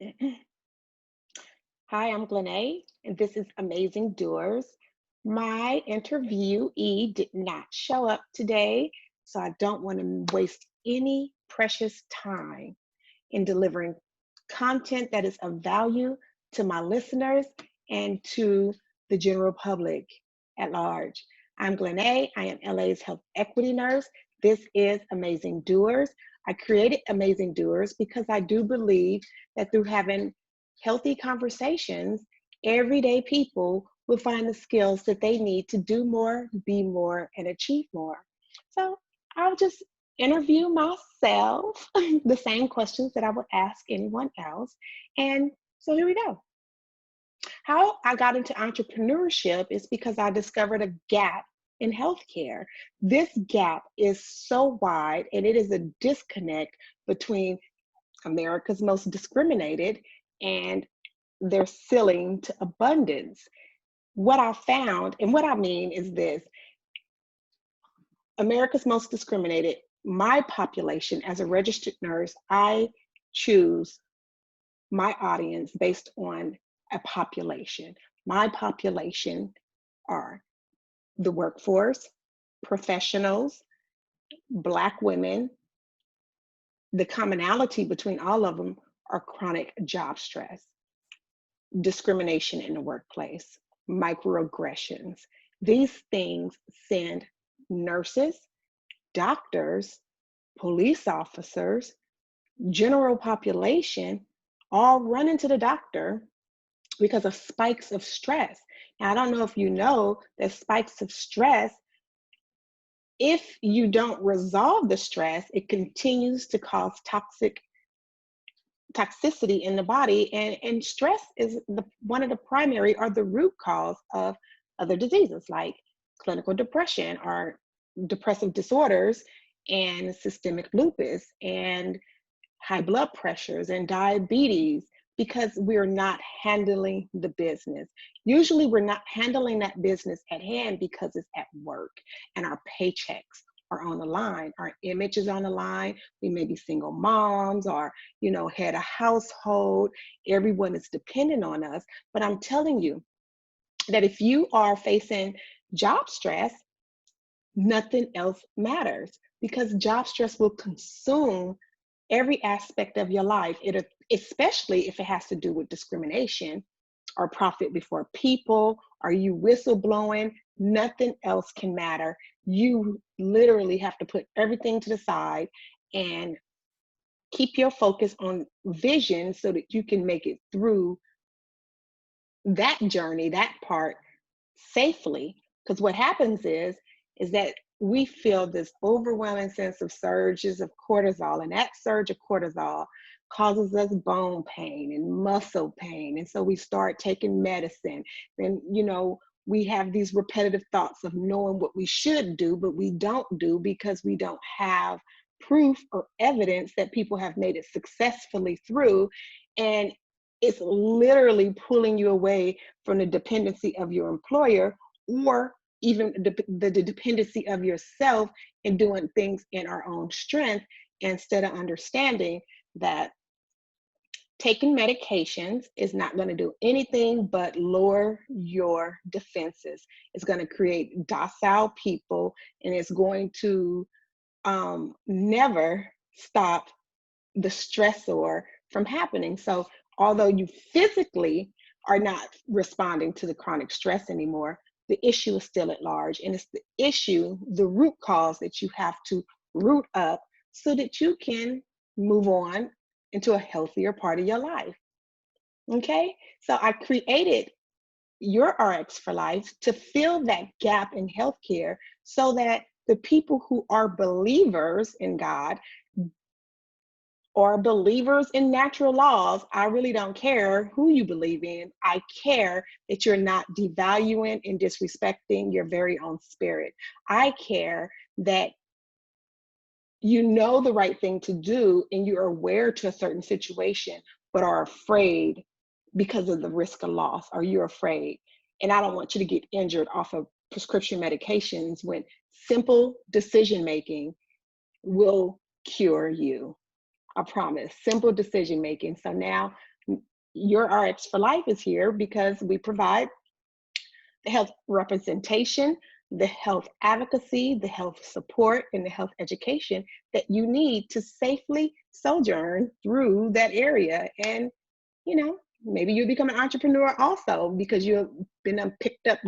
Hi, I'm Glenee, and this is Amazing Doers. My interviewee did not show up today, so I don't want to waste any precious time in delivering content that is of value to my listeners and to the general public at large. I'm Glenee. I am LA's health equity nurse. This is Amazing Doers. I created Amazing Doers because I do believe that through having healthy conversations, everyday people will find the skills that they need to do more, be more, and achieve more. So I'll just interview myself the same questions that I would ask anyone else. And so here we go. How I got into entrepreneurship is because I discovered a gap in healthcare. This gap is so wide, and it is a disconnect between America's most discriminated and their ceiling to abundance. What I found, and what I mean is this: America's most discriminated, my population, as a registered nurse, I choose my audience based on a population. My population are the workforce, professionals, Black women. The commonality between all of them are chronic job stress, discrimination in the workplace, microaggressions. These things send nurses, doctors, police officers, general population all running to the doctor because of spikes of stress. Now, I don't know if you know that spikes of stress, if you don't resolve the stress, it continues to cause toxicity in the body, and stress is one of the primary or the root cause of other diseases like clinical depression or depressive disorders and systemic lupus and high blood pressures and diabetes, because we're not handling the business. Usually we're not handling that business at hand because it's at work and our paychecks are on the line, our image is on the line. We may be single moms or, head a household. Everyone is dependent on us. But I'm telling you that if you are facing job stress, nothing else matters, because job stress will consume every aspect of your life, especially if it has to do with discrimination or profit before people, or you whistleblowing. Nothing else can matter. You literally have to put everything to the side and keep your focus on vision so that you can make it through that journey, that part, safely. Because what happens is that we feel this overwhelming sense of surges of cortisol, and that surge of cortisol causes us bone pain and muscle pain. And so we start taking medicine. Then, we have these repetitive thoughts of knowing what we should do, but we don't do because we don't have proof or evidence that people have made it successfully through. And it's literally pulling you away from the dependency of your employer, or even the dependency of yourself in doing things in our own strength, instead of understanding that taking medications is not going to do anything but lower your defenses. It's going to create docile people, and it's going to never stop the stressor from happening. So although you physically are not responding to the chronic stress anymore, the issue is still at large. And it's the issue, the root cause, that you have to root up so that you can move on into a healthier part of your life. Okay? So I created your RX for Life to fill that gap in healthcare so that the people who are believers in God or believers in natural laws, I really don't care who you believe in. I care that you're not devaluing and disrespecting your very own spirit. I care that you know the right thing to do and you're aware to a certain situation, but are afraid because of the risk of loss, or you're afraid. And I don't want you to get injured off of prescription medications when simple decision making will cure you. I promise. Simple decision making. So now Your RX for Life is here because we provide the health representation, the health advocacy, the health support, and the health education that you need to safely sojourn through that area. And, you know, maybe you become an entrepreneur also because you've been picked up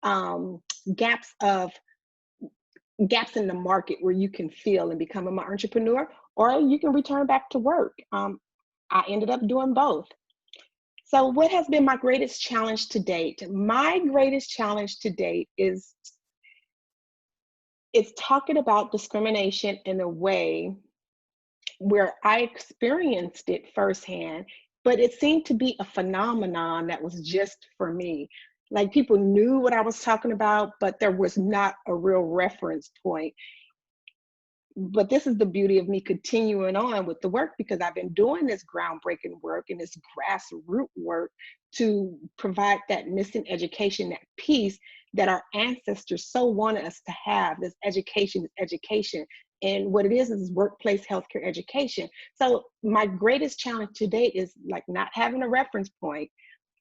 um, gaps of gaps in the market where you can fill and become an entrepreneur, or you can return back to work. I ended up doing both. So, what has been my greatest challenge to date? My greatest challenge to date is talking about discrimination in a way where I experienced it firsthand, but it seemed to be a phenomenon that was just for me. Like people knew what I was talking about, but there was not a real reference point. But this is the beauty of me continuing on with the work because I've been doing this groundbreaking work and this grassroots work to provide that missing education, that piece that our ancestors so wanted us to have. This education. And what it is workplace healthcare education. So my greatest challenge to date is like not having a reference point,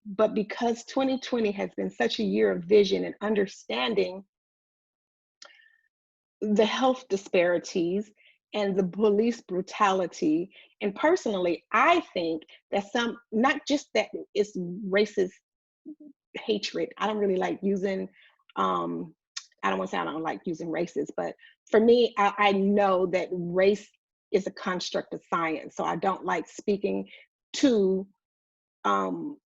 but because 2020 has been such a year of vision and understanding the health disparities and the police brutality. And personally, I think that not just that it's racist hatred. I don't really like using, I don't want to say I don't like using racist, but for me, I know that race is a construct of science. So I don't like speaking to um,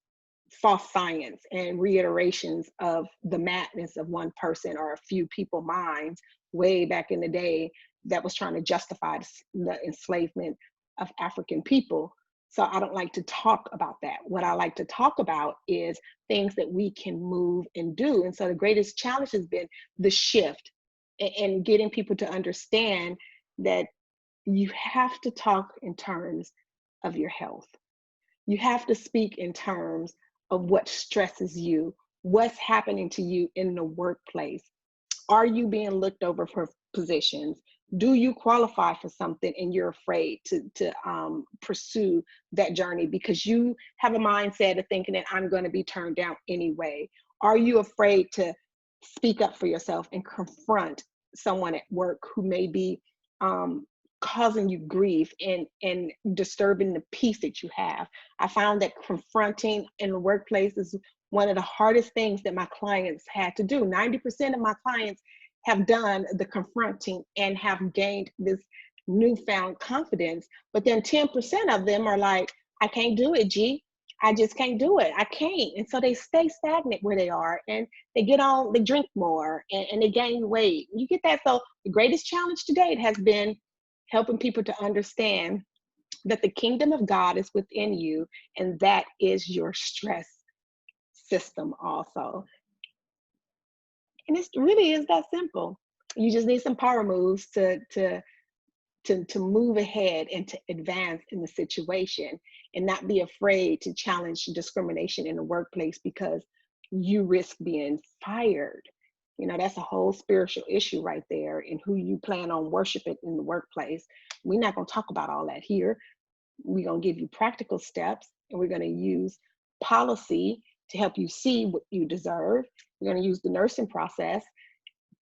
false science and reiterations of the madness of one person or a few people's minds way back in the day that was trying to justify the enslavement of African people. So I don't like to talk about that. What I like to talk about is things that we can move and do. And so the greatest challenge has been the shift and getting people to understand that you have to talk in terms of your health. You have to speak in terms of what stresses you, what's happening to you in the workplace. Are you being looked over for positions? Do you qualify for something and you're afraid to pursue that journey because you have a mindset of thinking that I'm going to be turned down anyway? Are you afraid to speak up for yourself and confront someone at work who may be um, causing you grief and disturbing the peace that you have? I found that confronting in the workplace is one of the hardest things that my clients had to do. 90% of my clients have done the confronting and have gained this newfound confidence. But then 10% of them are like, I can't do it, G. I just can't do it. I can't. And so they stay stagnant where they are and they get on, they drink more and they gain weight. You get that? So the greatest challenge to date has been helping people to understand that the kingdom of God is within you, and that is your stress system also. And it really is that simple. You just need some power moves to move ahead and to advance in the situation and not be afraid to challenge discrimination in the workplace because you risk being fired. You know, that's a whole spiritual issue right there and who you plan on worshiping in the workplace. We're not going to talk about all that here. We're going to give you practical steps and we're going to use policy to help you see what you deserve. We're going to use the nursing process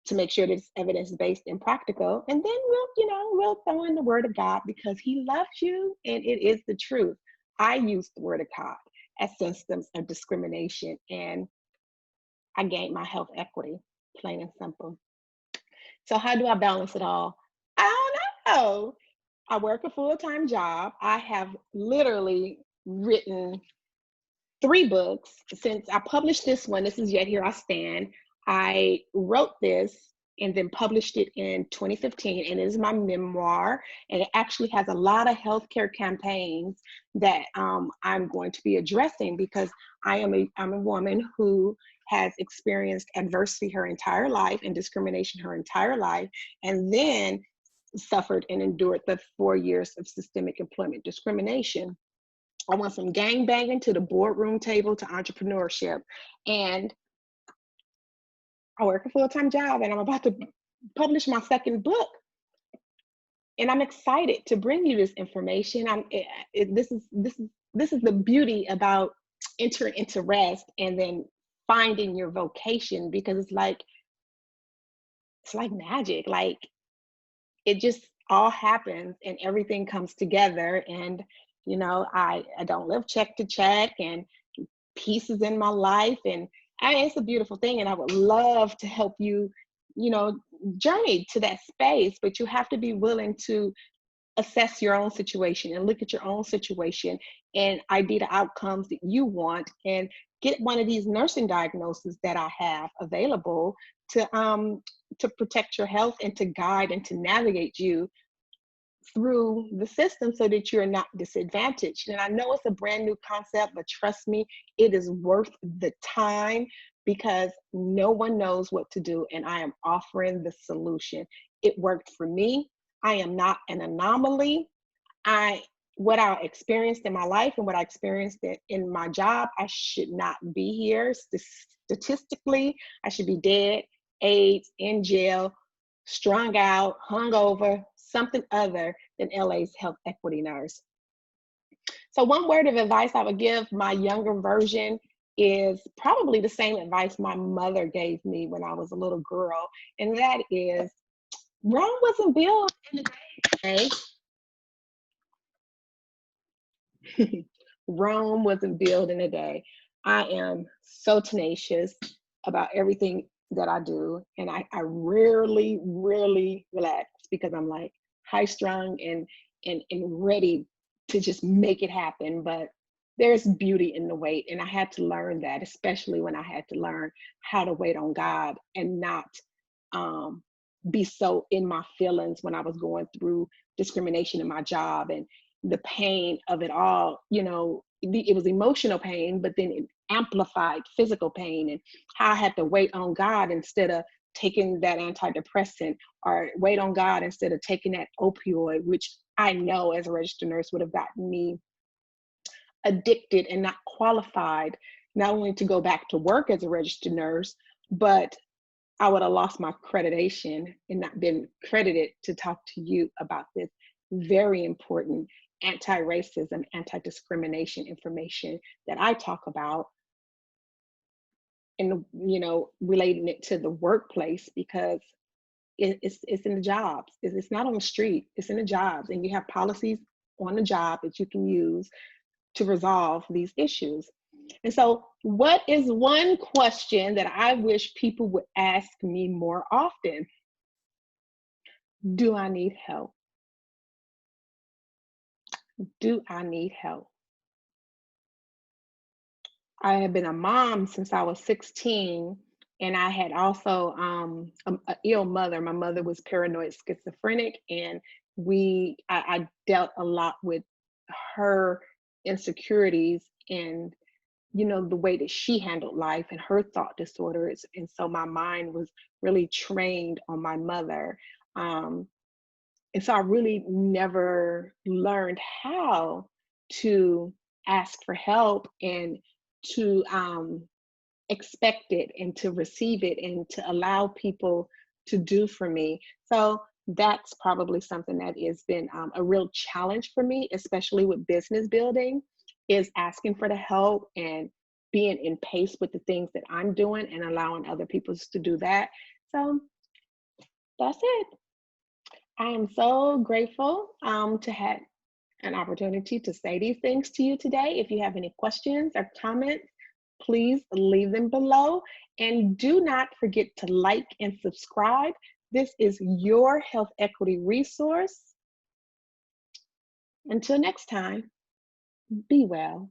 to make sure that it's evidence-based and practical. And then we'll throw in the word of God because he loves you and it is the truth. I use the word of God as systems of discrimination and I gained my health equity, plain and simple. So how do I balance it all? I don't know. I work a full-time job. I have literally written 3 books since I published this one. This is Yet Here I Stand. I wrote this and then published it in 2015, and it is my memoir. And it actually has a lot of healthcare campaigns that I'm going to be addressing because I'm a woman who has experienced adversity her entire life and discrimination her entire life, and then suffered and endured the 4 years of systemic employment discrimination. I went from gang banging to the boardroom table to entrepreneurship. And I work a full-time job and I'm about to publish my 2nd book. And I'm excited to bring you this information. This is the beauty about entering into rest and then finding your vocation, because it's like magic. Like it just all happens and everything comes together. And I don't live check to check, and pieces in my life, and it's a beautiful thing. And I would love to help you, you know journey to that space, but you have to be willing to assess your own situation and look at your own situation and ID the outcomes that you want, and get one of these nursing diagnoses that I have available to protect your health and to guide and to navigate you through the system so that you're not disadvantaged. And I know it's a brand new concept, but trust me, it is worth the time, because no one knows what to do, and I am offering the solution. It worked for me. I am not an anomaly. I What I experienced in my life and what I experienced in my job, I should not be here. Statistically, I should be dead, AIDS, in jail, strung out, hungover, something other than LA's health equity nurse. So, one word of advice I would give my younger version is probably the same advice my mother gave me when I was a little girl, and that is, Rome wasn't built in a day. Rome wasn't built in a day. I am so tenacious about everything that I do. And I rarely, rarely relax, because I'm like high strung and ready to just make it happen. But there's beauty in the wait. And I had to learn that, especially when I had to learn how to wait on God and not um, be so in my feelings when I was going through discrimination in my job and the pain of it all. It was emotional pain, but then it amplified physical pain, and how I had to wait on God instead of taking that antidepressant, or wait on God instead of taking that opioid, which I know as a registered nurse would have gotten me addicted and not qualified, not only to go back to work as a registered nurse, but I would have lost my accreditation and not been credited to talk to you about this very important anti-racism, anti-discrimination information that I talk about, and relating it to the workplace, because it's in the jobs. It's not on the street. It's in the jobs, and you have policies on the job that you can use to resolve these issues. And so, what is one question that I wish people would ask me more often? Do I need help? Do I need help? I had been a mom since I was 16, and I had also a ill mother. My mother was paranoid schizophrenic, and I dealt a lot with her insecurities, and the way that she handled life and her thought disorders. And so my mind was really trained on my mother. Um, and so I really never learned how to ask for help, and to expect it, and to receive it, and to allow people to do for me. So that's probably something that has been a real challenge for me, especially with business building, is asking for the help and being in pace with the things that I'm doing and allowing other people to do that. So that's it. I am so grateful to have an opportunity to say these things to you today. If you have any questions or comments, please leave them below. And do not forget to like and subscribe. This is your health equity resource. Until next time, be well.